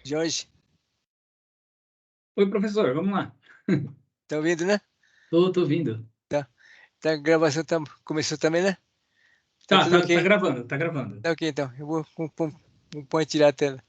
Jorge, Oi, professor, vamos lá. tá ouvindo, né? Tô ouvindo. Tá. A gravação começou também, né? Tá Tá, tudo tá, tá ok? gravando, tá gravando. Tá ok, então. Eu vou compartilhar a tela.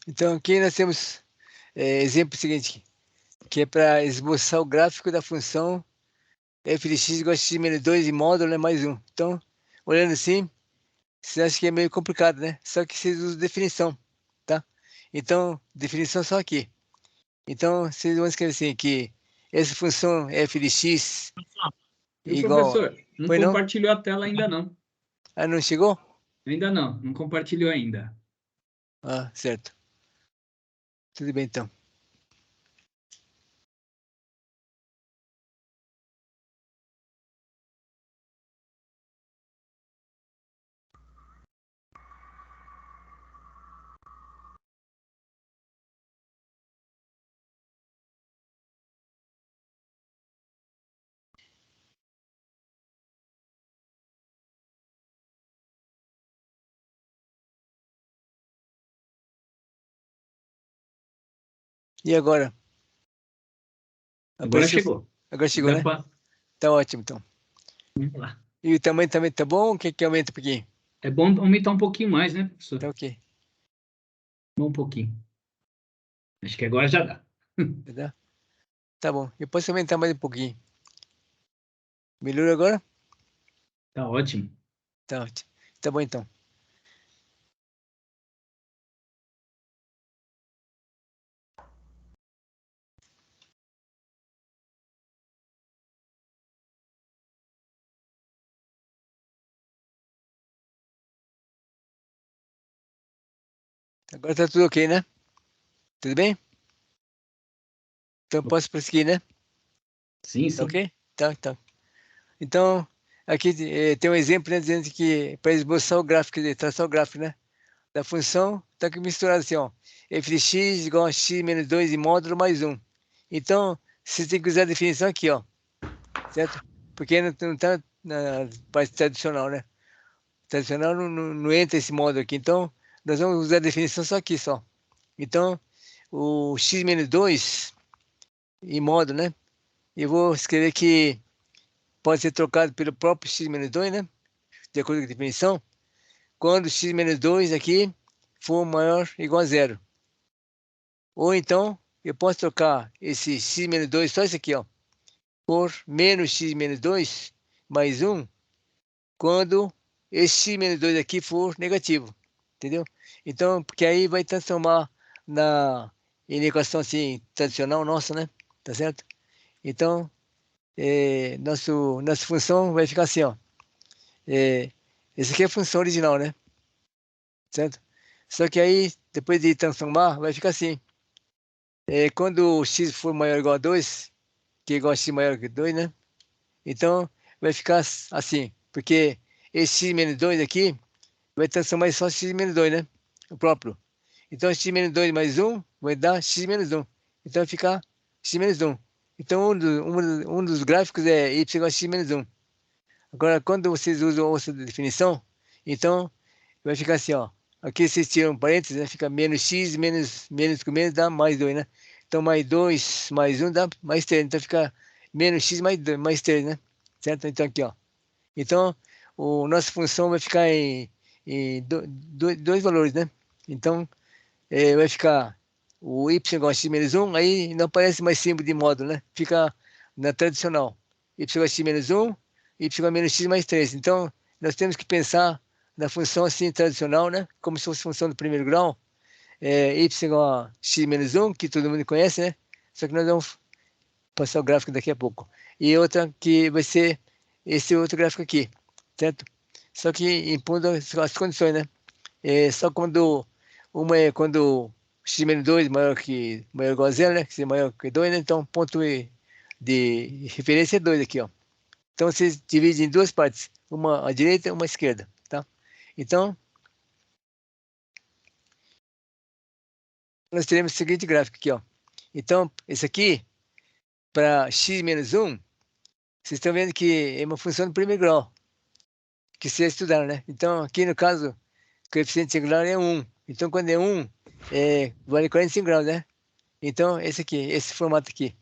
Então, aqui nós temos exemplo seguinte, que é para esboçar o gráfico da função f de x igual a x menos 2 e módulo é mais 1. Então, olhando assim, você acha que é meio complicado, né? Só que vocês usam definição, tá? Então, definição só aqui. Então, vocês vão escrever assim, que essa função f de x Viu, igual... professor? Não Foi não? compartilhou a tela ainda não. Ah, não chegou? Ainda não compartilhou ainda. Ah, certo. Tudo bem, então. E agora? Agora Apareceu? chegou. Agora chegou, Dá né? pra... Tá ótimo, então. Vamos lá. E o tamanho também tá bom? O que que aumenta um pouquinho? É bom aumentar um pouquinho mais, né, Tá professor? ok. Um pouquinho. Acho que agora já dá. Tá? Tá bom. Eu posso aumentar mais um pouquinho. Melhorou agora? Tá ótimo. Tá ótimo. Tá bom, então. Agora tá tudo ok, né? Tudo bem? Então posso prosseguir, né? Sim, Tá sim. ok? Tá, tá. Então, aqui tem um exemplo, né, dizendo que para esboçar o gráfico, quer dizer, traçar o gráfico, né? Da função, tá aqui misturado assim, ó. F de x igual a x menos 2 e módulo mais 1. Então, você tem que usar a definição aqui, ó. Certo? Porque não tá na parte tradicional, né? Tradicional não entra esse módulo aqui. Então, nós vamos usar a definição só aqui, só. Então, o x menos 2 em módulo, né? Eu vou escrever que pode ser trocado pelo próprio x menos 2, né? De acordo com a definição. Quando x menos 2 aqui for maior ou igual a zero. Ou então, eu posso trocar esse x menos 2, só isso aqui, ó, por menos x menos 2 mais 1, quando esse x menos 2 aqui for negativo. Entendeu? Então, porque aí vai transformar na em equação assim, tradicional nossa, né? Tá certo? Então, nossa função vai ficar assim, ó. É, essa aqui é a função original, né? Certo? Só que aí, depois de transformar, vai ficar assim. Quando o x for maior ou igual a 2, que é igual a x maior que 2, né? Então, vai ficar assim, porque esse x menos 2 aqui vai transformar em só x menos 2, né? O próprio. Então, x menos 2 mais 1 vai dar x menos 1. Então, vai ficar x menos 1. Então, um dos gráficos é y igual a x menos 1. Agora, quando vocês usam outra definição, então vai ficar assim, ó. Aqui vocês tiram um parênteses, né? Fica menos x, menos com menos dá mais 2, né? Então, mais 2, mais 1 dá mais 3. Então, fica menos x mais 2, mais 3, né? Certo? Então, aqui, ó. Então, nossa função vai ficar em dois valores, né? Então, vai ficar o y igual a x menos 1, aí não aparece mais símbolo de módulo, né? Fica na tradicional. Y igual a x menos 1, y igual a menos x mais 3. Então, nós temos que pensar na função assim tradicional, né? Como se fosse função do primeiro grau. Y igual a x menos 1, que todo mundo conhece, né? Só que nós vamos passar o gráfico daqui a pouco. E outra que vai ser esse outro gráfico aqui, certo? Só que impondo as condições, né? Só quando uma é quando x menos 2 maior ou igual a 0, né? Que seja maior que 2, né? Então, ponto de referência é 2 aqui, ó. Então, vocês dividem em duas partes, uma à direita e uma à esquerda, tá? Então, nós teremos o seguinte gráfico aqui, ó. Então, esse aqui, para x menos 1, vocês estão vendo que é uma função do primeiro grau, que vocês estudaram, né? Então, aqui no caso, o coeficiente singular é 1. Então, quando é 1, vale 45 graus, né? Então, esse aqui, esse formato aqui.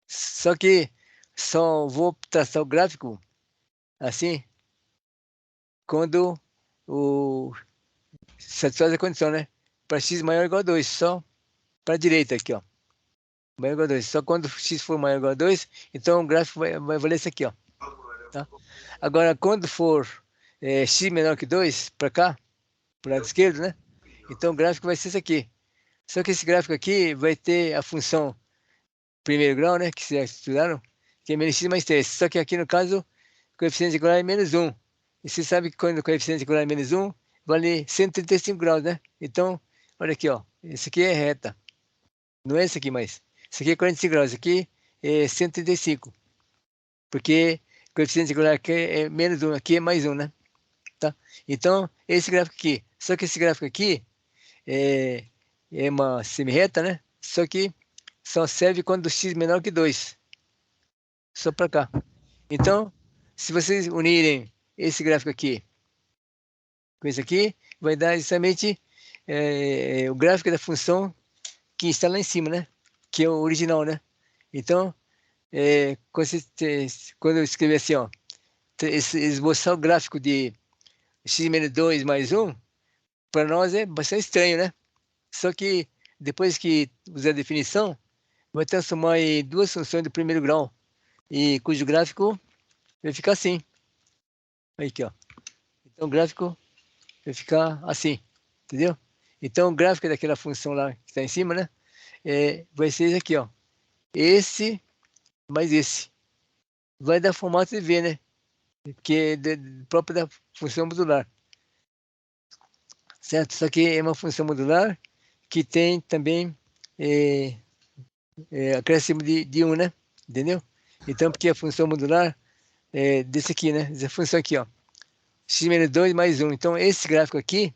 Só que só vou traçar o gráfico assim quando o satisfaz a condição, né? Para x maior ou igual a 2, só para a direita aqui, ó. Maior ou igual a 2. Só quando x for maior ou igual a 2, então o gráfico vai valer isso aqui, ó. Tá? Agora, quando for x menor que 2, para cá, para o lado esquerdo, né? Então o gráfico vai ser isso aqui. Só que esse gráfico aqui vai ter a função primeiro grau, né? Que vocês estudaram, que é menos x mais 3. Só que aqui no caso, o coeficiente angular é menos 1. E você sabe que quando o coeficiente angular é menos 1, vale 135 graus, né? Então, olha aqui, ó. Esse aqui é reta. Não é esse aqui mais. Esse aqui é 45 graus. Esse aqui é 135. Porque o coeficiente angular aqui é menos 1. Aqui é mais 1, né? Tá? Então, esse gráfico aqui. Só que esse gráfico aqui é uma semi-reta, né? Só que só serve quando x menor que 2. Só para cá. Então, se vocês unirem esse gráfico aqui com esse aqui, vai dar justamente o gráfico da função que está lá em cima, né? Que é o original, né? Então, quando eu escrever assim, ó, esboçar o gráfico de x menos 2 mais 1, para nós é bastante estranho, né? Só que depois que usar a definição, vai transformar em duas funções do primeiro grau, e cujo gráfico vai ficar assim. Aí aqui, ó. Então o gráfico vai ficar assim, entendeu? Então o gráfico daquela função lá que está em cima, né? Vai ser esse aqui, ó. Esse mais esse. Vai dar formato de V, né? Que é próprio da função modular. Certo? Só que é uma função modular que tem também acréscimo de 1, né? Entendeu? Então, porque a função modular é desse aqui, né? Essa função aqui, ó. X menos 2 mais 1. Então, esse gráfico aqui,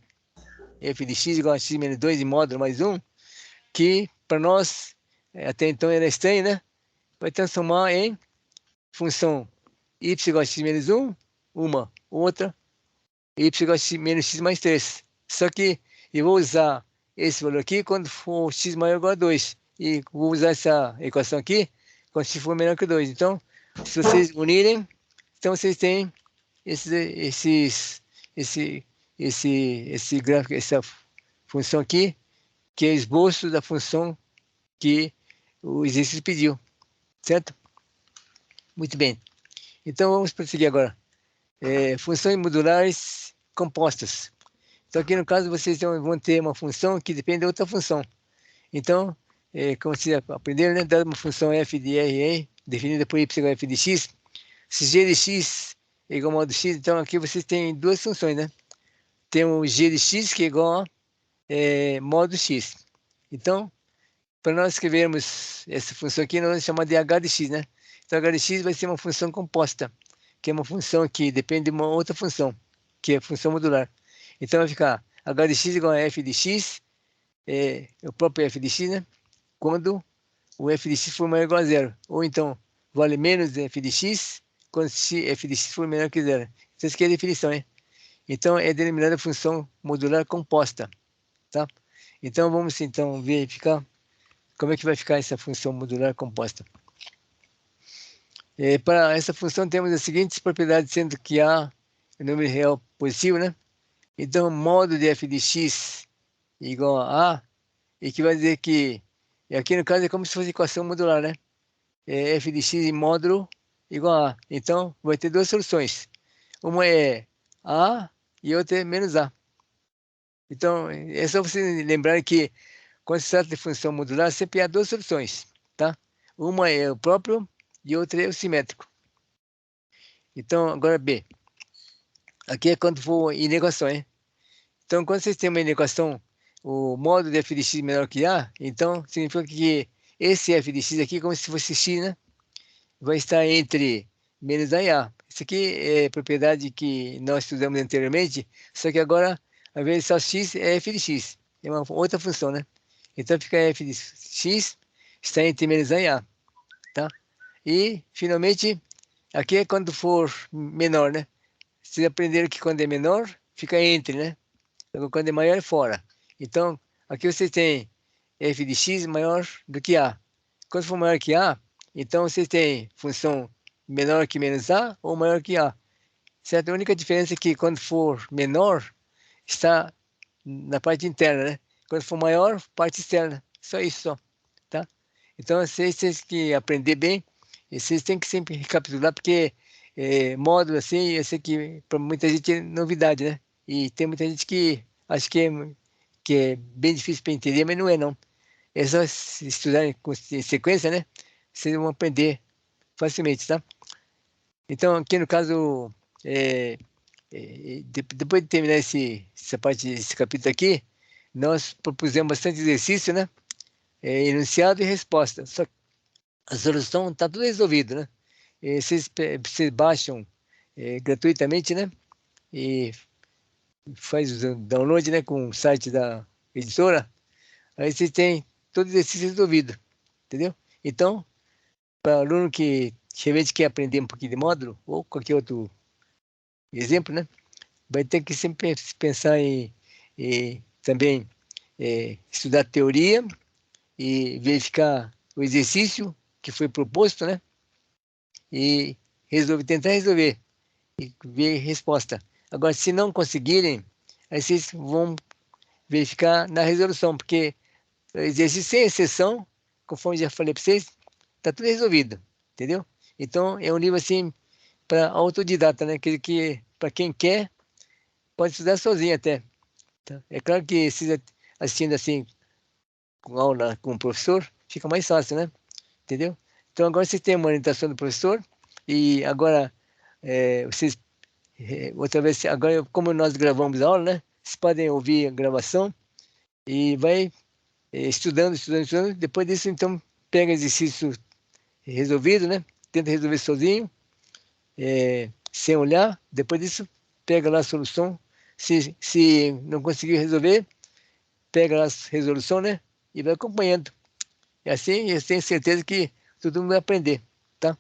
f de x igual a x menos 2 de módulo mais 1, que para nós, até então era estranho, né? Vai transformar em função y igual a x menos 1, uma, outra, y igual a x menos x mais 3. Só que eu vou usar esse valor aqui quando for x maior ou igual a 2. E vou usar essa equação aqui quando x for menor que 2. Então, se vocês unirem, então vocês têm esse gráfico, essa função aqui, que é o esboço da função que o exercício pediu, certo? Muito bem. Então, vamos prosseguir agora. Funções modulares compostas. Então, aqui no caso, vocês vão ter uma função que depende de outra função. Então, como vocês aprenderam, né? Dada uma função f de r, definida por y igual a f de x, se g de x é igual a modo x, então aqui vocês têm duas funções, né? Tem o g de x que é igual a modo x. Então, para nós escrevermos essa função aqui, nós vamos chamar de h de x, né? Então, h de x vai ser uma função composta, que é uma função que depende de uma outra função, que é a função modular. Então, vai ficar h de x igual a f de x, o próprio f de x, né? Quando o f de x for maior ou igual a zero. Ou então, vale menos f de x quando f de x for menor que zero. Então, isso aqui é a definição, hein? Então, é denominada função modular composta, tá? Então, vamos então verificar como é que vai ficar essa função modular composta. Para essa função, temos as seguintes propriedades, sendo que A é o número real positivo, né? Então, modo de f de x igual a A, e que vai dizer que, aqui no caso é como se fosse equação modular, né? F de x em módulo igual a A. Então, vai ter duas soluções. Uma é A e outra é menos A. Então, é só você lembrar que quando se trata de função modular, sempre há duas soluções, tá? Uma é o próprio e outra é o simétrico. Então, agora B. Aqui é quando for inequação, hein? Então, quando vocês têm uma inequação, o modo de f de x menor que A, então significa que esse f de x aqui, como se fosse x, né? Vai estar entre menos A e A. Isso aqui é propriedade que nós estudamos anteriormente, só que agora, ao invés de só x, é f de x. É uma outra função, né? Então, fica f de x está entre menos A e A, tá? E, finalmente, aqui é quando for menor, né? Vocês aprenderam que quando é menor, fica entre, né? Quando é maior, é fora. Então, aqui vocês têm f de x maior do que a. Quando for maior que a, então vocês têm função menor que menos a ou maior que a. Certo? A única diferença é que quando for menor, está na parte interna, né? Quando for maior, parte externa. Só isso, só. Tá? Então, vocês têm que aprender bem. E vocês têm que sempre recapitular, porque módulo assim, eu sei que para muita gente é novidade, né? E tem muita gente que acha que é bem difícil para entender, mas não é, não. É só estudar em sequência, né? Vocês vão aprender facilmente, tá? Então, aqui no caso, depois de terminar essa parte, esse capítulo aqui, nós propusemos bastante exercício, né? Enunciado e resposta. Só que a solução está tudo resolvido, né? Vocês baixam gratuitamente, né? E faz o download, né, com o site da editora. Aí você tem todo o exercício resolvido, entendeu? Então, para o aluno que realmente quer aprender um pouquinho de módulo, ou qualquer outro exemplo, né? Vai ter que sempre pensar em também estudar teoria e verificar o exercício que foi proposto, né? E tentar resolver e ver resposta. Agora, se não conseguirem, aí vocês vão verificar na resolução, porque exercício sem exceção, conforme já falei para vocês, está tudo resolvido, entendeu? Então, é um livro assim para autodidata, né? Que para quem quer, pode estudar sozinho até. Tá? É claro que se assistindo assim, com aula com o professor, fica mais fácil, né? Entendeu? Então, agora vocês têm uma orientação do professor, e agora vocês, outra vez, agora como nós gravamos a aula, né? Vocês podem ouvir a gravação e vai estudando. Depois disso, então, pega exercício resolvido, né? Tenta resolver sozinho, sem olhar. Depois disso, pega lá a solução. Se não conseguir resolver, pega lá a resolução, né? E vai acompanhando. E assim, eu tenho certeza que todo mundo vai aprender, tá?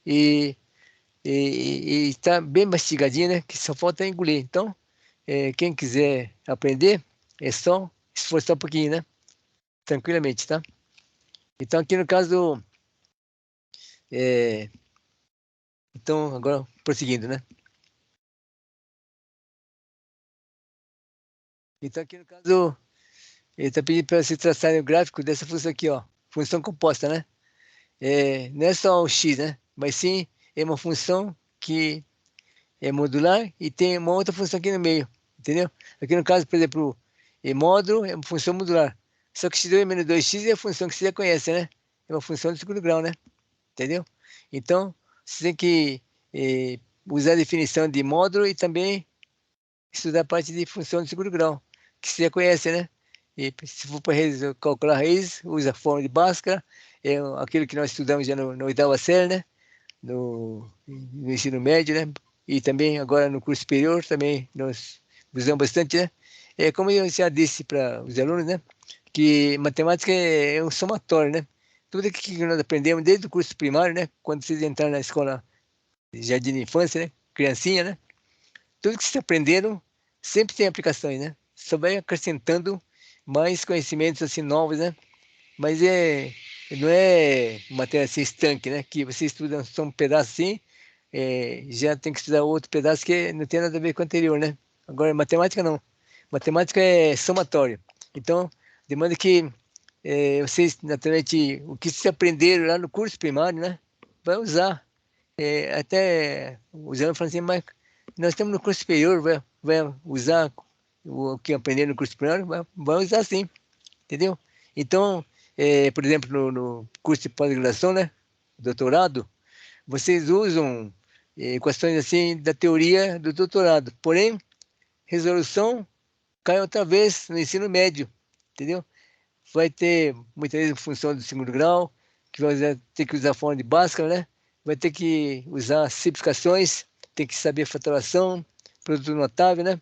E está bem mastigadinho, né? Que só falta engolir. Então, quem quiser aprender, é só esforçar um pouquinho, né? Tranquilamente, tá? Então, aqui no caso, é, então, agora, prosseguindo, né? Então, aqui no caso, ele está pedindo para vocês traçarem o gráfico dessa função aqui, ó. Função composta, né? Não é só o x, né? Mas sim, é uma função que é modular e tem uma outra função aqui no meio, entendeu? Aqui no caso, por exemplo, módulo é uma função modular. Só que x2 menos 2x é a função que você já conhece, né? É uma função de segundo grau, né? Entendeu? Então, você tem que usar a definição de módulo e também estudar a parte de função de segundo grau, que você já conhece, né? E se for para calcular raiz, usa a fórmula de Bhaskara, é aquilo que nós estudamos já no oitava série, né? No ensino médio, né? E também agora no curso superior, também nós usamos bastante, né? Como eu já disse para os alunos, né? Que matemática é um somatório, né? Tudo que nós aprendemos desde o curso primário, né? Quando vocês entraram na escola jardim de infância, né? Criancinha, né? Tudo que vocês aprenderam sempre tem aplicações, né? Só vai acrescentando mais conhecimentos assim novos, né? Mas não é matéria assim estanque, né? Que você estuda só um pedaço assim, já tem que estudar outro pedaço que não tem nada a ver com o anterior, né? Agora, matemática não. Matemática é somatório. Então, demanda que vocês, naturalmente, o que vocês aprenderam lá no curso primário, né? Vai usar. Até usando, falando assim, mas nós estamos no curso superior, vai usar o que aprenderam no curso primário? Vai usar sim, entendeu? Então, por exemplo, no curso de pós-graduação, né? Doutorado, vocês usam questões assim da teoria do doutorado. Porém, resolução cai outra vez no ensino médio, entendeu? Vai ter muitas vezes função do segundo grau, que vai ter que usar fórmula de Bhaskara, né? Vai ter que usar simplificações, tem que saber fatoração, produto notável, né?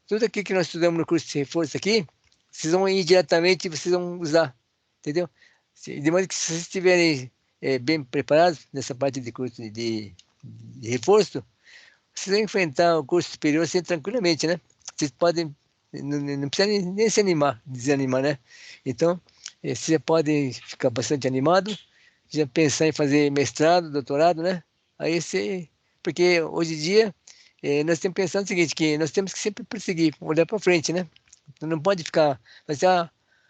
Tudo aqui que nós estudamos no curso de reforço aqui, vocês vão ir diretamente, vocês vão usar, entendeu? De modo que se vocês estiverem bem preparados nessa parte de curso de reforço, vocês vão enfrentar o curso superior assim tranquilamente, né? Vocês podem, não precisa nem se animar, desanimar, né? Então, vocês já podem ficar bastante animado, já pensar em fazer mestrado, doutorado, né? Aí você, porque hoje em dia nós temos pensado o seguinte, que nós temos que sempre perseguir, olhar para frente, né? Não pode ficar, mas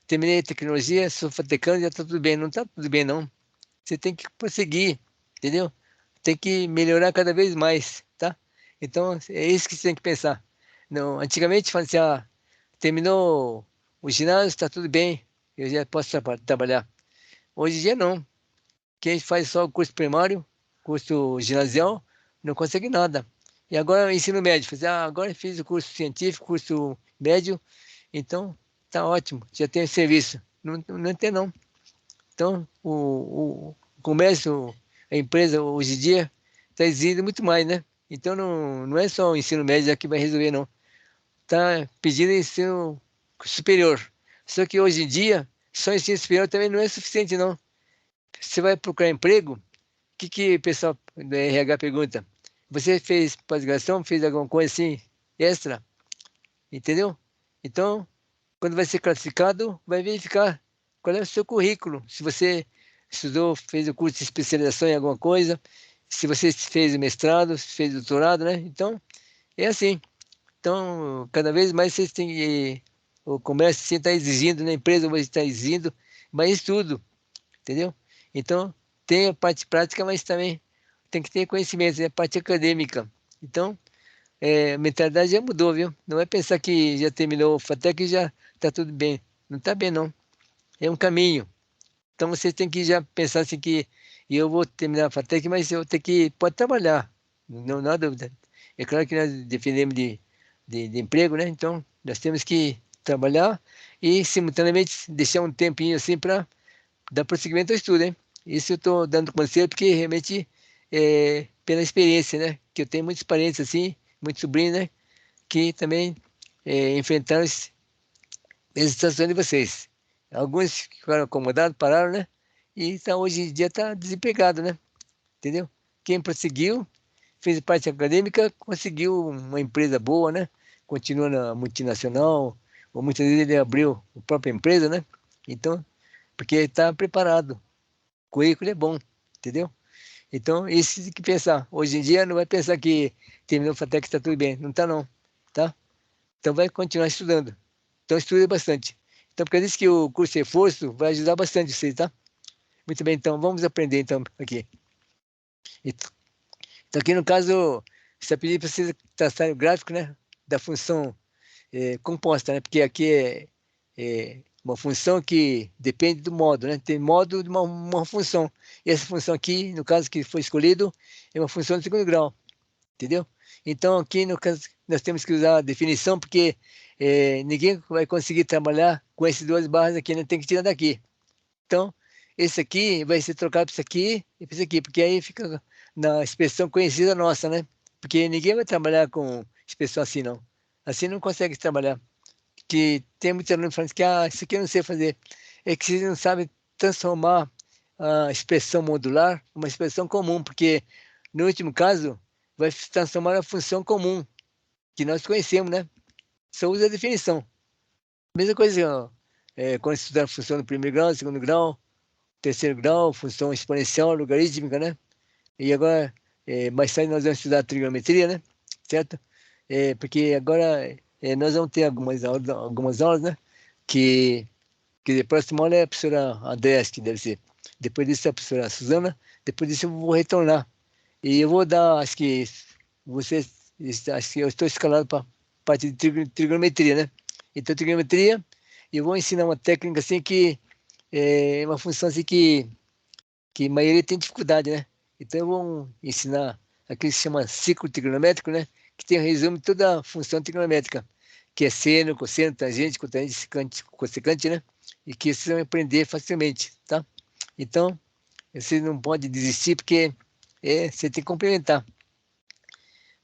terminei tecnologia, sou fatecando, já está tudo bem. Não está tudo bem, não. Você tem que prosseguir, entendeu? Tem que melhorar cada vez mais, tá? Então, é isso que você tem que pensar. Não, antigamente, falava assim, terminou o ginásio, está tudo bem, eu já posso trabalhar. Hoje em dia, não. Quem faz só o curso primário, curso ginasial, não consegue nada. E agora o ensino médio, agora eu fiz o curso científico, curso médio, então tá ótimo, já tem serviço. Não, não tem não. Então o comércio, a empresa hoje em dia está exigindo muito mais, né? Então não é só o ensino médio que vai resolver, não. Está pedindo ensino superior. Só que hoje em dia, só ensino superior também não é suficiente, não. Você vai procurar emprego, o pessoal do RH pergunta? Você fez pós-graduação, fez alguma coisa assim, extra? Entendeu? Então, quando vai ser classificado, vai verificar qual é o seu currículo. Se você estudou, fez o curso de especialização em alguma coisa, se você fez o mestrado, se fez doutorado, né? Então, é assim. Então, cada vez mais vocês têm, o comércio está exigindo, né? A empresa vai estar exigindo mais estudo, entendeu? Então, tem a parte prática, mas também tem que ter conhecimento, né? A parte acadêmica. Então, a mentalidade já mudou, viu? Não é pensar que já terminou o FATEC e já está tudo bem. Não está bem, não. É um caminho. Então, você tem que já pensar assim que eu vou terminar a FATEC, mas eu tenho que, pode trabalhar. Não há dúvida. É claro que nós defendemos de emprego, né? Então, nós temos que trabalhar e, simultaneamente, deixar um tempinho assim para dar prosseguimento ao estudo, hein? Isso eu estou dando conselho porque realmente pela experiência, né? Que eu tenho muitos parentes assim, muitos sobrinhos, né? Que também enfrentaram essa situação de vocês. Alguns ficaram acomodados, pararam, né? E tá, hoje em dia está desempregado, né? Entendeu? Quem prosseguiu, fez parte acadêmica, conseguiu uma empresa boa, né? Continua na multinacional, ou muitas vezes ele abriu a própria empresa, né? Então, porque está preparado. O currículo é bom, entendeu? Então, isso tem que pensar. Hoje em dia, não vai pensar que terminou o FATEC está tudo bem. Não está, não. Tá? Então, vai continuar estudando. Então, estuda bastante. Então, porque diz que o curso de reforço vai ajudar bastante vocês, tá? Muito bem, então, vamos aprender, então, aqui. Então, aqui no caso, você pediu para vocês traçarem o gráfico, né? Da função composta, né? Porque aqui é uma função que depende do modo, né? Tem modo de uma função. E essa função aqui, no caso que foi escolhido, é uma função de segundo grau, entendeu? Então, aqui no caso, nós temos que usar a definição, porque ninguém vai conseguir trabalhar com essas duas barras aqui, né? Tem que tirar daqui. Então, esse aqui vai ser trocado para isso aqui e para isso aqui, porque aí fica na expressão conhecida nossa, né? Porque ninguém vai trabalhar com expressão assim, não. Assim não consegue trabalhar. Que tem muitos alunos falando que isso aqui eu não sei fazer. É que vocês não sabem transformar a expressão modular numa expressão comum, porque no último caso, vai se transformar na função comum, que nós conhecemos, né? Só usa a definição. Mesma coisa, ó, quando estudar a função do primeiro grau, segundo grau, terceiro grau, função exponencial, logarítmica, né? E agora, mais tarde nós vamos estudar trigonometria, né? Certo? Porque agora nós vamos ter algumas aulas, né? Que a próxima aula é a professora Andrés, que deve ser. Depois disso é a professora Suzana. Depois disso eu vou retornar. E eu vou dar, acho que acho que eu estou escalado para parte de trigonometria, né? Então, trigonometria, eu vou ensinar uma técnica assim que é uma função assim que a maioria tem dificuldade, né? Então, eu vou ensinar aquilo que se chama ciclo trigonométrico, né? Que tem um resumo de toda a função trigonométrica, que é seno, cosseno, tangente, cotangente, secante, cossecante, né? E que vocês vão aprender facilmente, tá? Então, você não pode desistir, porque você tem que complementar.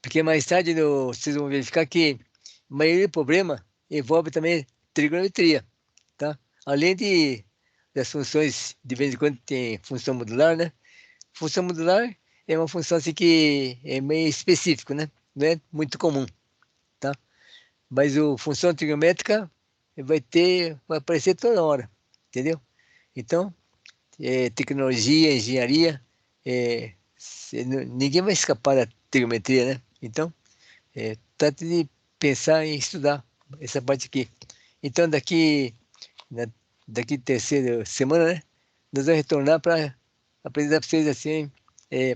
Porque mais tarde vocês vão verificar que a maioria do problema envolve também trigonometria, tá? Além das funções, de vez em quando tem função modular, né? Função modular é uma função assim que é meio específico, né? Não é muito comum, tá? Mas a função trigonométrica vai aparecer toda hora, entendeu? Então, tecnologia, engenharia, ninguém vai escapar da trigonometria, né? Então, trate de pensar em estudar essa parte aqui. Então, na- daqui terceira semana, né? Nós vamos retornar para apresentar para vocês assim,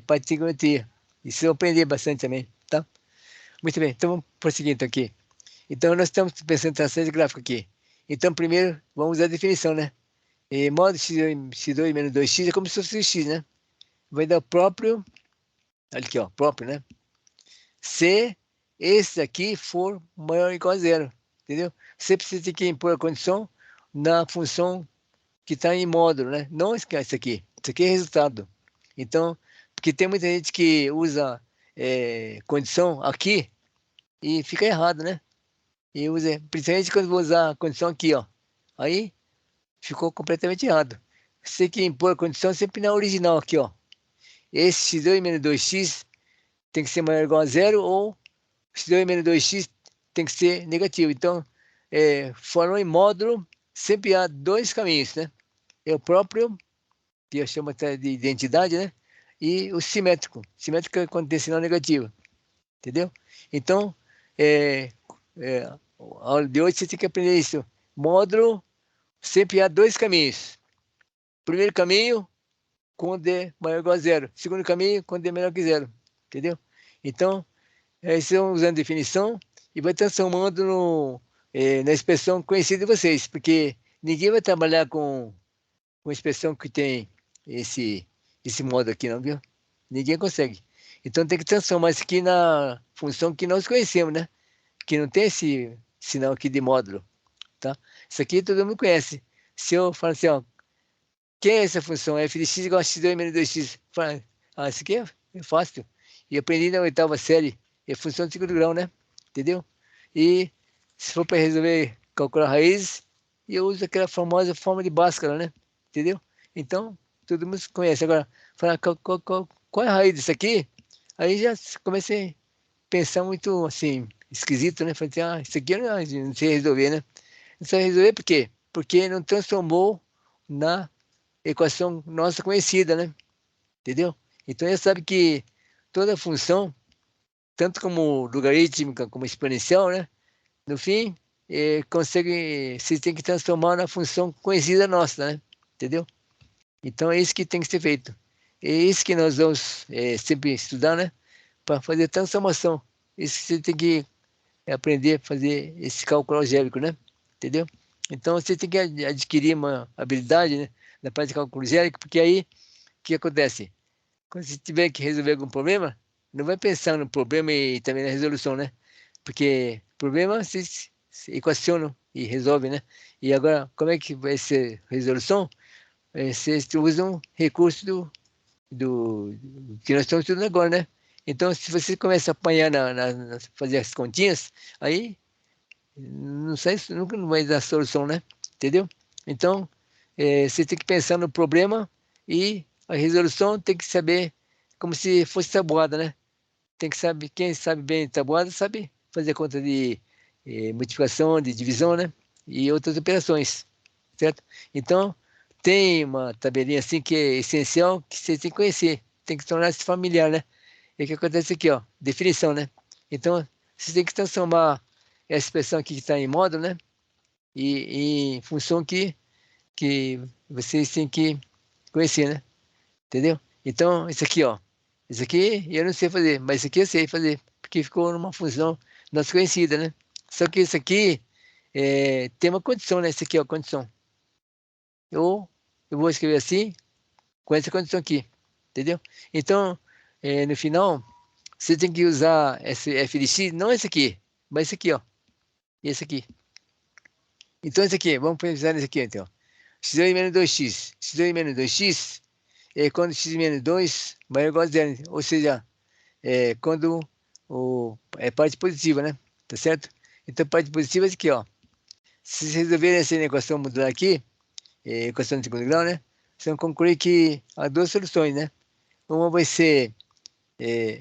parte de trigonometria. E vocês vão aprender bastante também, tá? Muito bem, então vamos prosseguir então aqui. Então, nós estamos pensando em traçar esse gráfico aqui. Então, primeiro, vamos usar a definição, né? Modo x2 menos 2x é como se fosse x, né? Vai dar o próprio, olha aqui, ó, próprio, né? Se esse aqui for maior ou igual a zero, entendeu? Você precisa ter que impor a condição na função que está em módulo, né? Não esquece isso aqui é resultado. Então, porque tem muita gente que usa condição aqui e fica errado, né? E usa, principalmente quando vou usar a condição aqui, ó. Aí ficou completamente errado. Você tem que impor a condição sempre na original aqui, ó. Esse x2 menos 2x tem que ser maior ou igual a zero, ou x2 menos 2x tem que ser negativo. Então, falando em módulo, sempre há dois caminhos, né? É o próprio, que eu chamo até de identidade, né? E o simétrico. Simétrico é quando tem sinal negativo, entendeu? Então, a aula de hoje você tem que aprender isso. Módulo, sempre há dois caminhos. Primeiro caminho, quando é maior ou igual a zero. Segundo caminho, quando é menor que zero, entendeu? Então, vocês vão usando definição e vai transformando na expressão conhecida de vocês, porque ninguém vai trabalhar com expressão que tem esse modo aqui, não, viu? Ninguém consegue. Então tem que transformar isso aqui na função que nós conhecemos, né? Que não tem esse sinal aqui de módulo, tá? Isso aqui todo mundo conhece. Se eu falar assim, ó, que é essa função? F de x igual a x2 menos 2x. Fala, isso aqui é fácil. E aprendi na oitava série. É função de segundo grau, né? Entendeu? E se for para resolver, calcular raízes, eu uso aquela famosa forma de Bhaskara, né? Entendeu? Então, todo mundo conhece. Agora, fala, qual é a raiz disso aqui? Aí já comecei a pensar muito, assim, esquisito, né? Falei assim, isso aqui eu não sei resolver, né? Não sei resolver por quê? Porque não transformou na equação nossa conhecida, né? Entendeu? Então, já sabe que toda função, tanto como logarítmica, como exponencial, né? No fim, você tem que transformar na função conhecida nossa, né? Entendeu? Então, é isso que tem que ser feito. É isso que nós vamos sempre estudar, né? Para fazer transformação. Isso que você tem que aprender a fazer esse cálculo algébrico, né? Entendeu? Então, você tem que adquirir uma habilidade, né? Na parte de cálculo algébrico, porque aí, o que acontece? Quando você tiver que resolver algum problema, não vai pensar no problema e também na resolução, né? Porque problema se equaciona e resolve, né? E agora, como é que vai ser resolução? Vocês usam recurso do que nós estamos estudando agora, né? Então, se você começa a apanhar fazer as continhas, aí não sei, nunca não vai dar solução, né? Entendeu? Então, você tem que pensar no problema e a resolução tem que saber como se fosse tabuada, né? tem que saber, quem sabe bem tabuada, sabe fazer conta de multiplicação, de divisão, né? E outras operações, certo? Então, tem uma tabelinha assim que é essencial, que você tem que conhecer, tem que tornar-se familiar, né? E o que acontece aqui, ó, definição, né? Então, você tem que transformar essa expressão aqui que está em módulo, né? E em função que vocês têm que conhecer, né? Entendeu? Então, isso aqui, ó. Isso aqui eu não sei fazer, mas isso aqui eu sei fazer, porque ficou numa função nossa conhecida, né? Só que isso aqui tem uma condição, né? Isso aqui, ó, condição. Eu vou escrever assim, com essa condição aqui, entendeu? Então, no final, você tem que usar esse f de x, não esse aqui, mas esse aqui, ó. Esse aqui. Então, esse aqui, vamos pensar nesse aqui, então. x2 menos 2x. x2 menos 2x é quando x menos 2 maior ou igual a zero. Ou seja, quando é parte positiva, né? Tá certo? Então, parte positiva é esse aqui, ó. Se vocês resolverem essa equação modular aqui, equação de segundo grau, né? Vocês vão concluir que há duas soluções, né? Uma vai ser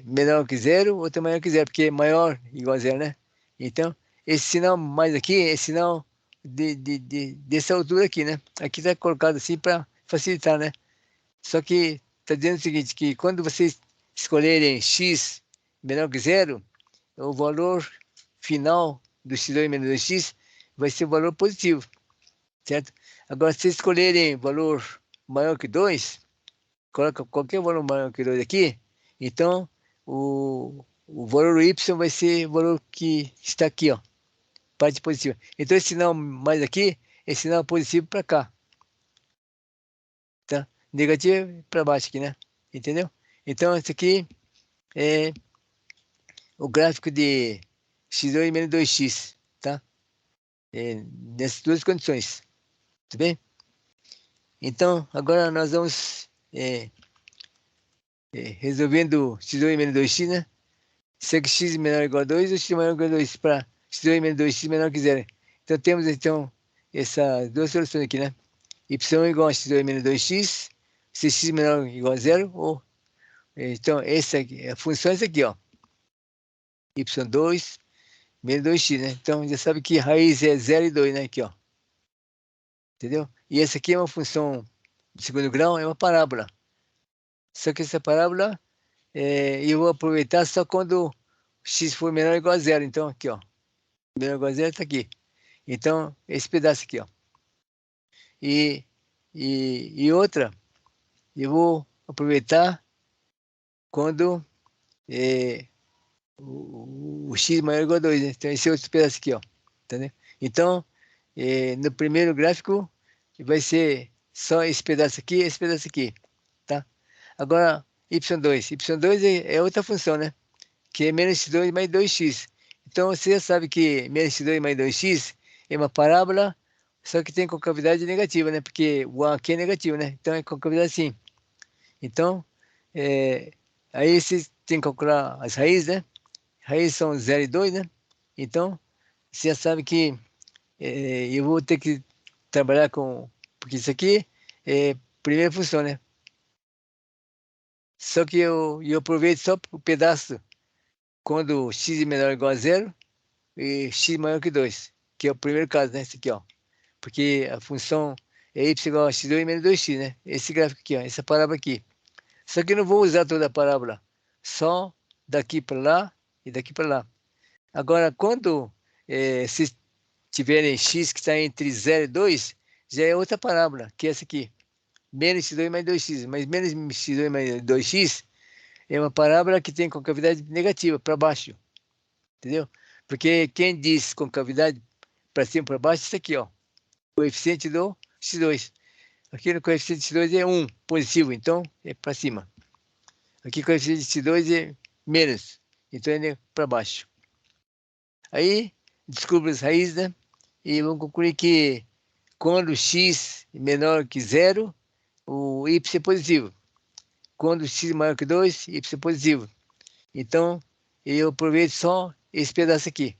menor que zero, outra maior que zero, porque é maior igual a zero, né? Então, esse sinal mais aqui é sinal dessa altura aqui, né? Aqui está colocado assim para facilitar, né? Só que está dizendo o seguinte, que quando vocês escolherem x menor que zero, o valor final do x2 menos 2x vai ser o valor positivo, certo? Agora, se vocês escolherem valor maior que 2, coloca qualquer valor maior que 2 aqui, então o valor y vai ser o valor que está aqui, ó, parte positiva. Então, esse sinal mais aqui é sinal positivo para cá, tá? Negativo para baixo aqui, né? Entendeu? Então, esse aqui é o gráfico de x2 menos 2x, tá? Nessas duas condições, tudo bem? Então, agora nós vamos resolvendo x2 menos 2x, né? Se x menor ou igual a 2, ou x maior ou igual a 2 para x2 menos 2x menor que zero. Então, temos, então, essas duas soluções aqui, né? Y igual a x2 menos 2x, se x menor ou igual a zero, ou... Então, essa aqui, a função é essa aqui, ó. Y2 menos 2x, né? Então, já sabe que raiz é 0 e 2, né? Aqui, ó. Entendeu? E essa aqui é uma função de segundo grau, é uma parábola. Só que essa parábola, eu vou aproveitar só quando x for menor ou igual a zero. Então, aqui, ó. Menor ou igual a zero está aqui. Então, esse pedaço aqui, ó. E outra, eu vou aproveitar quando o x maior ou igual a 2, né? Então, esse outro pedaço aqui, ó. Entendeu? Então, no primeiro gráfico, vai ser só esse pedaço aqui e esse pedaço aqui, tá? Agora, y2. y2 é outra função, né? Que é menos x2 mais 2x. Então, você já sabe que menos x2 mais 2x é uma parábola, só que tem concavidade negativa, né? Porque o a aqui é negativo, né? Então, é concavidade sim. Então, aí vocês têm que calcular as raízes, né? Raízes são 0 e 2, né? Então, você já sabe que eu vou ter que trabalhar com... Porque isso aqui é primeira função, né? Só que eu aproveito só o pedaço quando x é menor ou igual a zero e x maior que 2, que é o primeiro caso, né? Esse aqui, ó. Porque a função é y igual a x2 menos 2x, né? Esse gráfico aqui, ó, essa parábola aqui. Só que eu não vou usar toda a parábola, só daqui para lá e daqui para lá. Agora, quando se tiverem x que está entre 0 e 2, já é outra parábola, que é essa aqui. Menos x2 mais 2x. Mas menos x2 mais 2x é uma parábola que tem concavidade negativa, para baixo. Entendeu? Porque quem diz concavidade para cima e para baixo, é isso aqui, ó. Coeficiente do x2. Aqui no coeficiente de x2 é 1, positivo, então é para cima. Aqui o coeficiente de x2 é menos, então é para baixo. Aí, descubra as raízes, né? E vamos concluir que quando x é menor que zero, o y é positivo. Quando x é maior que 2, y é positivo. Então, eu aproveito só esse pedaço aqui.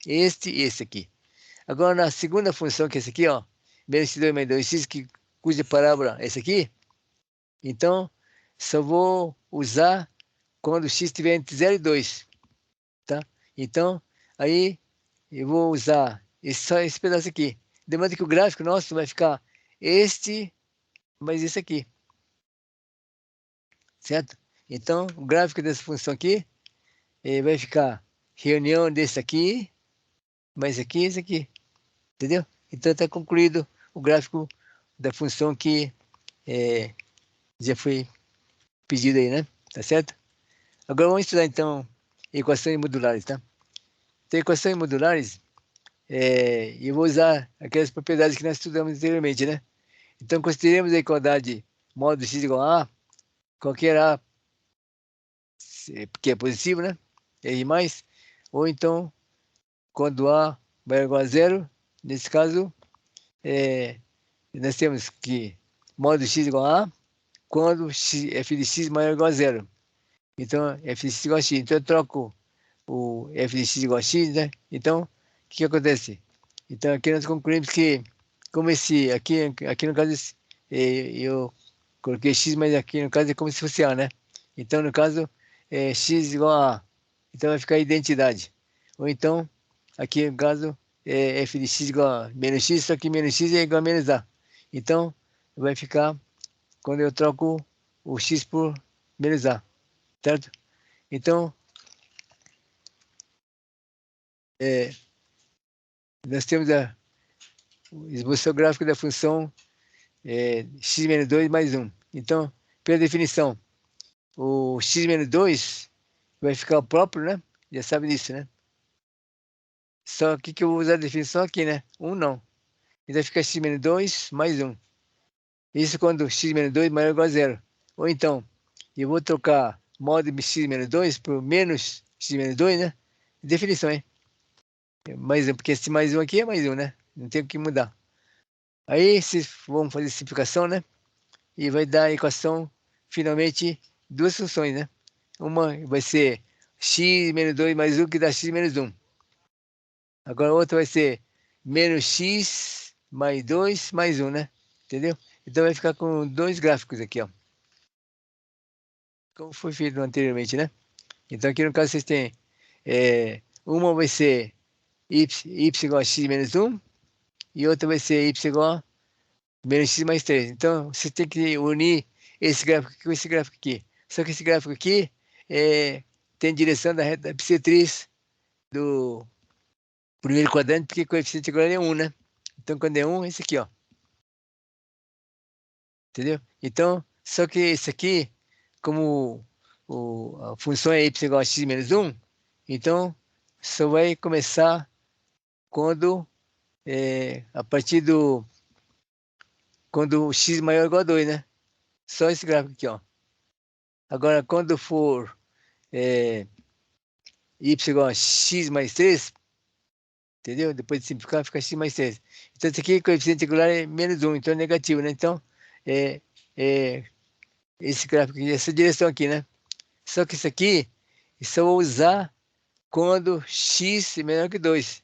Este e esse aqui. Agora, na segunda função, que é essa aqui, ó, menos x2 mais 2x, cuja parábola é essa aqui, então, só vou usar quando x estiver entre 0 e 2, tá? Então, aí eu vou usar só esse pedaço aqui. De modo que o gráfico nosso vai ficar este, mais esse aqui, certo? Então, o gráfico dessa função aqui vai ficar reunião desse aqui, mais aqui, esse aqui, entendeu? Então, está concluído o gráfico da função que já foi pedido aí, né? Tá certo? Agora vamos estudar, então, equações modulares, tá? Então, equações modulares, eu vou usar aquelas propriedades que nós estudamos anteriormente, né? Então, consideremos a igualdade modo x igual a qualquer a, que é positivo, né? R mais, ou então, quando a vai igual a zero, nesse caso, nós temos que modo x igual a quando f de x maior ou igual a zero. Então, f de x igual a x. Então, eu troco o f de x igual a x, né? Então, o que acontece? Então, aqui nós concluímos que, como esse, aqui no caso, eu coloquei x, mas aqui no caso é como se fosse a, né? Então, no caso, x igual a a. Então, vai ficar a identidade. Ou então, aqui no caso, f de x igual a menos x, só que menos x é igual a menos a. Então, vai ficar, quando eu troco o x por menos a, certo? Então, nós temos o esboço gráfico da função x menos 2 mais 1. Então, pela definição, o x menos 2 vai ficar o próprio, né? Já sabe disso, né? Só que eu vou usar a definição aqui, né? 1 não. Então fica x menos 2 mais 1. Isso quando x menos 2 maior ou igual a zero. Ou então, eu vou trocar modo de x menos 2 por menos x menos 2, né? Definição, hein? Mais 1, porque esse mais 1 aqui é mais 1, né? Não tem o que mudar. Aí, vamos fazer simplificação, né? E vai dar a equação, finalmente, duas funções, né? Uma vai ser x menos 2 mais 1, que dá x menos 1. Agora a outra vai ser menos x mais 2 mais 1, né? Entendeu? Então vai ficar com dois gráficos aqui, ó. Como foi feito anteriormente, né? Então aqui no caso vocês têm, uma vai ser y igual a x menos 1 e outra vai ser y igual a menos x mais 3. Então você tem que unir esse gráfico aqui com esse gráfico aqui. Só que esse gráfico aqui tem direção da reta bissetriz do primeiro quadrante, porque o coeficiente agora é 1, né? Então quando é 1, esse aqui, ó. Entendeu? Então, só que esse aqui, como a função é y igual a x menos 1, então só vai começar quando, a partir quando o x maior ou igual a 2, né? Só esse gráfico aqui, ó. Agora, quando for y igual a x mais 3, entendeu? Depois de simplificar, fica x mais 3. Então, esse aqui, o coeficiente angular é menos 1, então é negativo, né? Então, é, é esse gráfico aqui, essa direção aqui, né? Só que isso aqui, eu só vou usar quando x é menor que 2,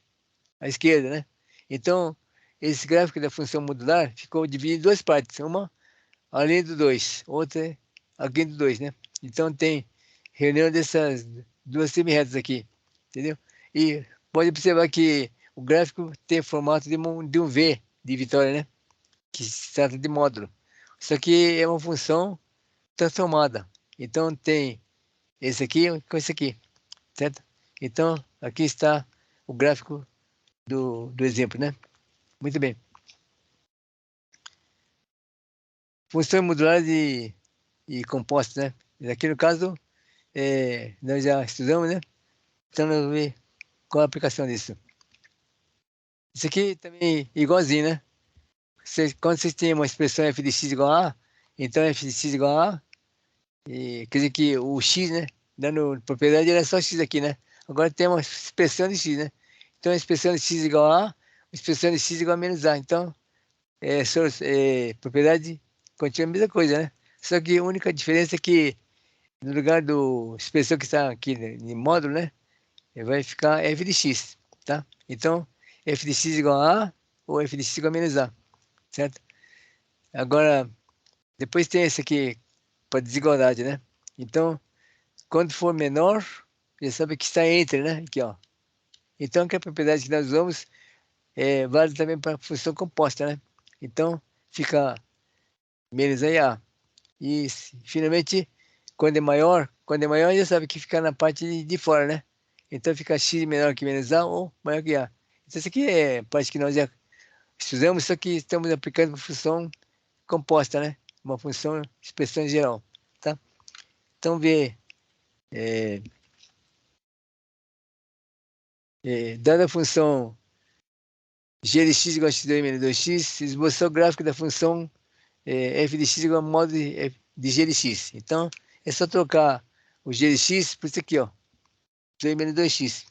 à esquerda, né? Então, esse gráfico da função modular ficou dividido em duas partes. Uma além do 2, outra além do 2, né? Então, tem reunião dessas duas semi-retas aqui, entendeu? E pode observar que o gráfico tem formato de um V de Vitória, né? Que se trata de módulo. Isso aqui é uma função transformada. Então, tem esse aqui com esse aqui, certo? Então, aqui está o gráfico do exemplo, né? Muito bem. Funções modulares e compostas, né? Aqui no caso, nós já estudamos, né? Então, nós vamos ver qual a aplicação disso. Isso aqui também é igualzinho, né? Quando vocês têm uma expressão f de x igual a, então f de x igual a, quer dizer que o x, né? Dando propriedade, era só x aqui, né? Agora tem uma expressão de x, né? Então, a expressão de x igual a, a expressão de x igual a menos a. Então, propriedade continua a mesma coisa, né? Só que a única diferença é que no lugar do expressão que está aqui em módulo, né? Vai ficar f de x, tá? Então, f de x igual a ou f de x igual a menos a, certo? Agora, depois tem esse aqui para desigualdade, né? Então, quando for menor, já sabe que está entre, né? Aqui, ó. Então, que a propriedade que nós usamos vale também para a função composta, né? Então, fica menos aí A. E, finalmente, quando é maior, já sabe que fica na parte de fora, né? Então, fica x menor que menos A ou maior que A. Então, isso aqui é a parte que nós já estudamos, só que estamos aplicando uma função composta, né? Uma função, expressão geral, tá? Então, dada a função g de x igual a x2 menos 2x, esboçar o gráfico da função f de x igual a modo de g de x. Então, é só trocar o g de x por isso aqui, ó. 2 menos 2x.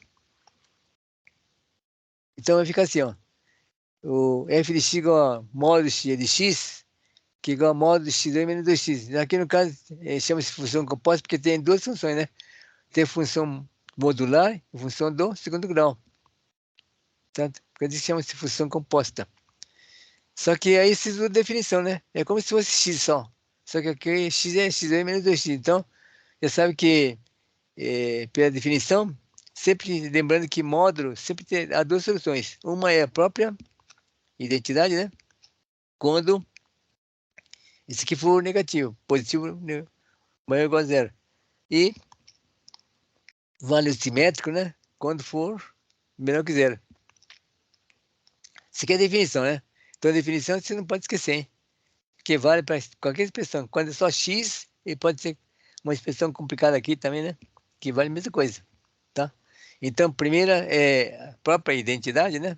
Então, vai ficar assim, ó. O f de x igual a modo de g de x, que é igual a modo de x2 menos 2x. Aqui, no caso, chama-se função composta porque tem duas funções, né? Tem a função modular e a função do segundo grau. Tanto, por isso chama-se função composta. Só que aí se usa definição, né? É como se fosse x só. Só que aqui x é x2 menos 2x. Então, já sabe que, pela definição, sempre lembrando que módulo sempre há duas soluções. Uma é a própria identidade, né? Quando isso aqui for negativo, positivo maior ou igual a zero. E vale simétrico, né? Quando for menor que zero. Isso aqui é a definição, né? Então, a definição você não pode esquecer, hein? Porque vale para qualquer expressão. Quando é só x, ele pode ser uma expressão complicada aqui também, né? Que vale a mesma coisa, tá? Então, primeira é a própria identidade, né?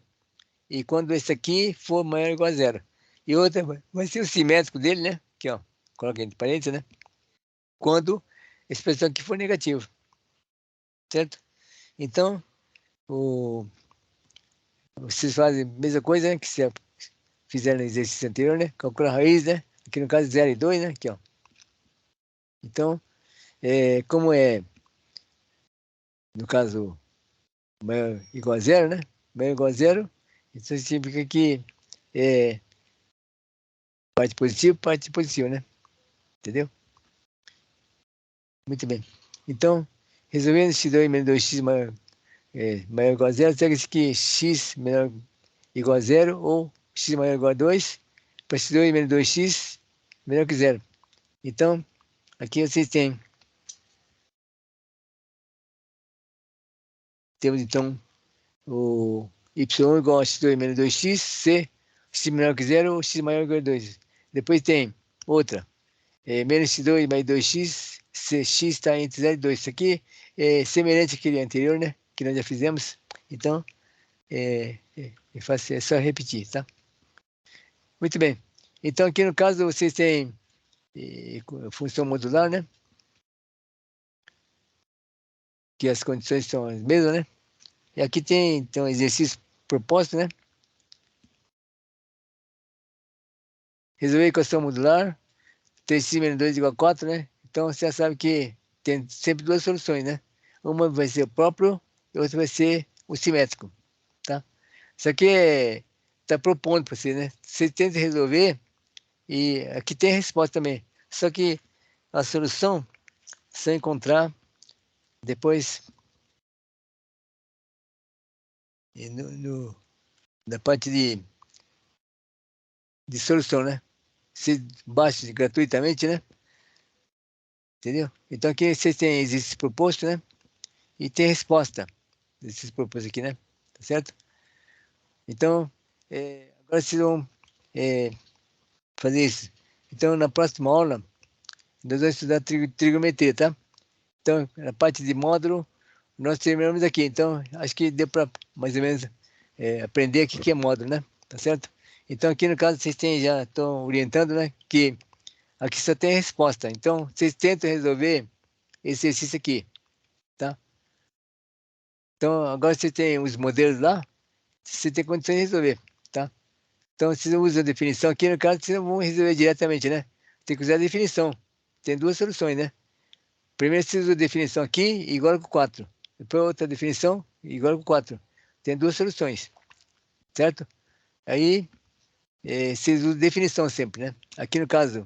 E quando esse aqui for maior ou igual a zero. E outra vai ser o simétrico dele, né? Aqui, ó. Coloca entre parênteses, né? Quando a expressão aqui for negativa. Certo? Então, vocês fazem a mesma coisa, né? Que você fizeram no exercício anterior, né? Calcula a raiz, né? Aqui no caso 0 e 2, né? Aqui, ó. Então, como no caso, maior ou igual a zero, né? Maior ou igual a zero, isso significa que é parte positiva, né? Entendeu? Muito bem. Então, resolvendo x2 menos 2x maior ou igual a zero, segue-se que x menor ou igual a zero ou x maior ou igual a 2 para x2 menos 2x menor que zero. Então, aqui vocês temos então o y igual a x2 menos 2x, c, x menor que zero ou x maior ou igual a 2. Depois tem outra, menos x2 mais 2x, se x está entre 0 e 2. Isso aqui é semelhante àquele anterior, né? Que nós já fizemos. Então, é só repetir, tá? Muito bem. Então, aqui no caso, vocês têm função modular, né? Que as condições são as mesmas, né? E aqui tem, então, exercício proposto, né? Resolver a equação modular, 3x menos 2 igual a 4, né? Então, você já sabe que tem sempre duas soluções, né? Uma vai ser o próprio e outra vai ser o simétrico, tá? Isso aqui está propondo para você, né? Você tenta resolver e aqui tem a resposta também. Só que a solução você encontrar depois na parte de solução, né? Você baixa gratuitamente, né? Entendeu? Então aqui vocês têm exercício proposto, né? E tem resposta desses propósitos aqui, né? Tá certo? Então, agora vocês vão fazer isso. Então, na próxima aula, nós vamos estudar trigonometria, tá? Então, na parte de módulo, nós terminamos aqui. Então, acho que deu para mais ou menos aprender aqui que é módulo, né? Tá certo? Então, aqui no caso, vocês já estão orientando, né? Que aqui só tem resposta. Então, vocês tentam resolver esse exercício aqui, tá? Então, agora você tem os modelos lá, você tem condições de resolver, tá? Então, vocês usam a definição aqui, no caso, vocês não vão resolver diretamente, né? Tem que usar a definição. Tem duas soluções, né? Primeiro, você usa a definição aqui, igual com 4. Depois, outra definição, igual com 4. Tem duas soluções, certo? Aí, vocês usam definição sempre, né? Aqui, no caso,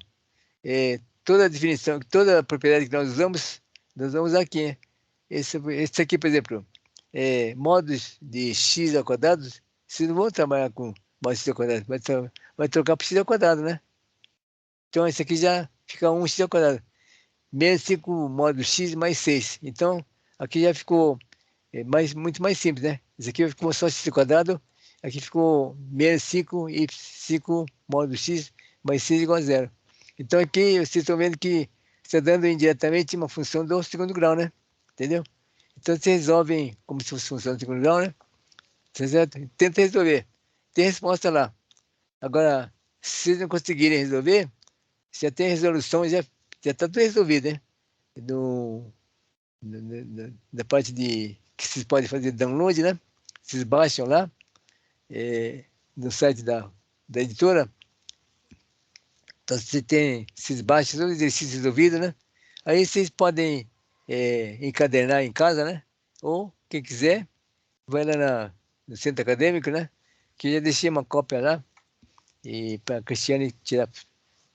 toda a definição, toda a propriedade que nós usamos nós vamos usar aqui, né? Esse aqui, por exemplo, modos de x ao quadrado, vocês não vão trabalhar com modo x ao quadrado, vai trocar por x ao quadrado, né? Então, esse aqui já fica 1x ao quadrado. Menos 5 módulo x mais 6. Então, aqui já ficou muito mais simples, né? Esse aqui ficou só x ao quadrado, aqui ficou menos 5 e 5 módulo x mais 6 igual a zero. Então, aqui vocês estão vendo que está dando indiretamente uma função do segundo grau, né? Entendeu? Então, vocês resolvem como se fosse função do segundo grau, né? Tá certo? Tenta resolver. Tem resposta lá. Agora, se vocês não conseguirem resolver, já tem resolução, já está tudo resolvido, né? Da parte de que vocês podem fazer download, né? Vocês baixam lá no site da editora. Então, vocês baixam todos os exercícios resolvidos, né? Aí vocês podem encadernar em casa, né? Ou, quem quiser, vai lá no centro acadêmico, né? Que eu já deixei uma cópia lá, e para a Cristiane tirar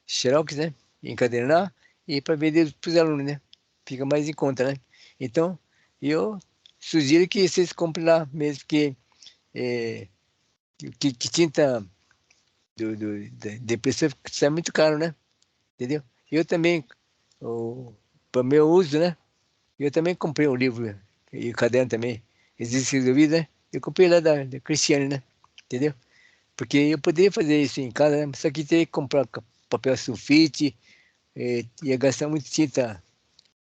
xerox, né? Encadernar e para vender para os alunos, né? Fica mais em conta, né? Então, eu sugiro que vocês comprem lá mesmo, porque que tinta de impressora sai muito caro, né? Entendeu? Eu também, para o meu uso, né? Eu também comprei um livro e o caderno também, Existe Resolvido, né? Eu comprei lá da Cristiane, né? Entendeu? Porque eu poderia fazer isso em casa, né? Só que teria que comprar papel sulfite, ia gastar muito tinta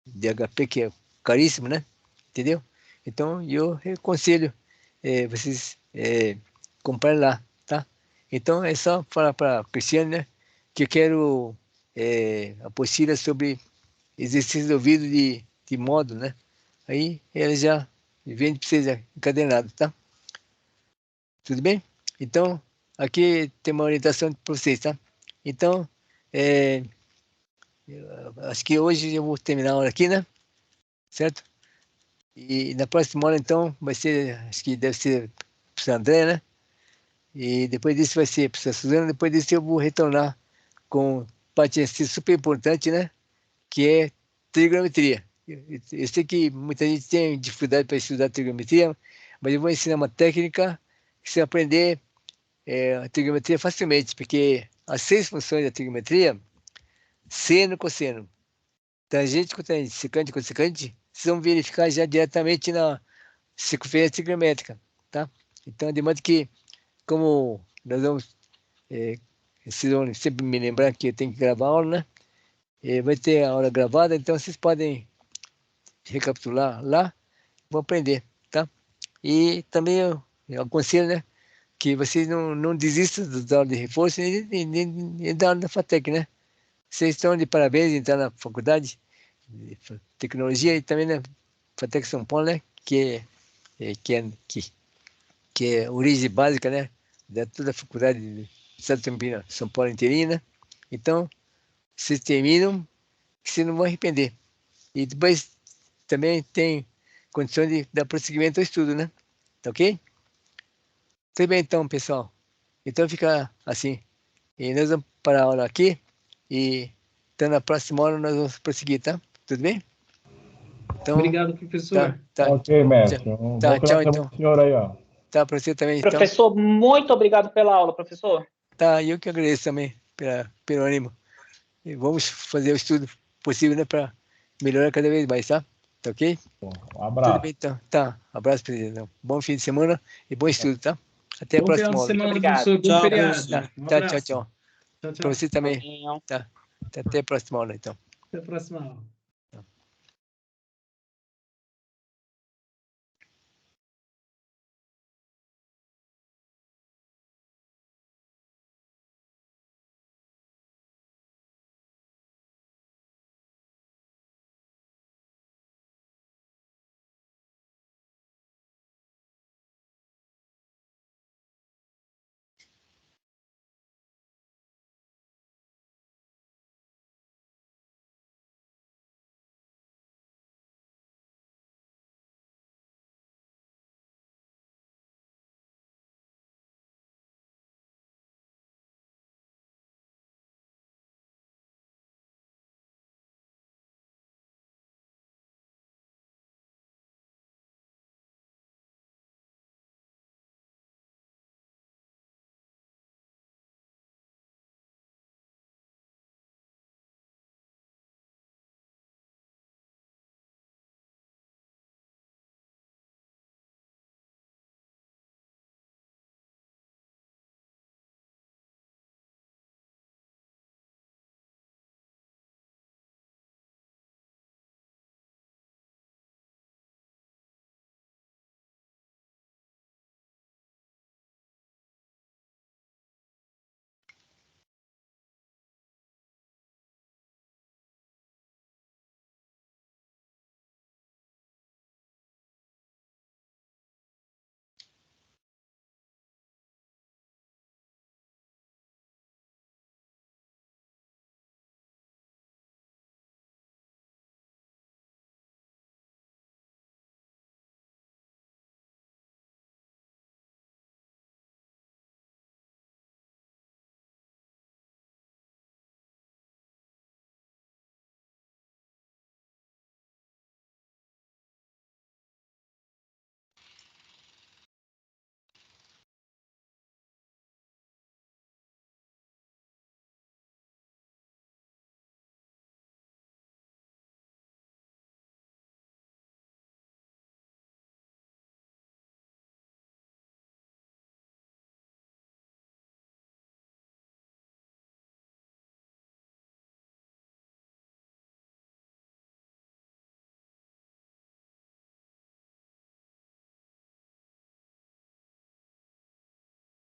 de HP, que é caríssimo, né? Entendeu? Então, eu aconselho vocês comprarem lá, tá? Então, é só falar para a Cristiane, né? Que eu quero a apostila sobre exercício do ouvido de módulo, né? Aí, ela já vende para vocês encadernado, tá? Tudo bem? Então, aqui tem uma orientação para vocês, tá? Então, acho que hoje eu vou terminar a aula aqui, né? Certo? E na próxima aula, então, vai ser, acho que deve ser para o André, né? E depois disso vai ser para a Suzana, depois disso eu vou retornar com parte super importante, né? Que é trigonometria. Eu sei que muita gente tem dificuldade para estudar trigonometria, mas eu vou ensinar uma técnica que você aprender a trigonometria facilmente, porque as 6 funções da trigonometria, seno, cosseno, tangente, cotangente, secante, cossecante, vocês vão verificar já diretamente na circunferência trigonométrica, tá? Então, de modo que, como nós vamos, vocês vão sempre me lembrar que eu tenho que gravar a aula, né? Vai ter a aula gravada, então vocês podem recapitular lá, vão aprender, tá? E também eu aconselho, né, que vocês não desistam das aulas de reforço e da aula da FATEC, né? Vocês estão de parabéns em entrar na faculdade de tecnologia e também na FATEC São Paulo, né? Que é origem básica, né? De toda a faculdade de São Paulo inteirinha, né? Então, vocês terminam, que vocês não vão arrepender. E depois também tem condição de dar prosseguimento ao estudo, né? Tá ok? Tudo bem então, pessoal. Então fica assim. E nós vamos parar a aula aqui e então na próxima aula nós vamos prosseguir, tá? Tudo bem? Então, Obrigado, professor. tá. Ok, mestre. Um bom final Tchau, de semana então. pro senhor aí, ó. Tá, para você também, então. Professor, muito obrigado pela aula, professor. Tá, eu que agradeço também pelo ânimo. E vamos fazer o estudo possível, né, para melhorar cada vez mais, tá? Tá ok? Um Tudo abraço. bem, então. Tá, abraço, presidente. Bom fim de semana e bom estudo, tá? Até a Bom próxima final de aula. semana, Obrigado. professor. Bom Tchau, feriado. professor. Um Tá, abraço. tchau. Tchau, Para você também. Tchauzinho. Tá. Até a próxima aula, então. Até a próxima aula.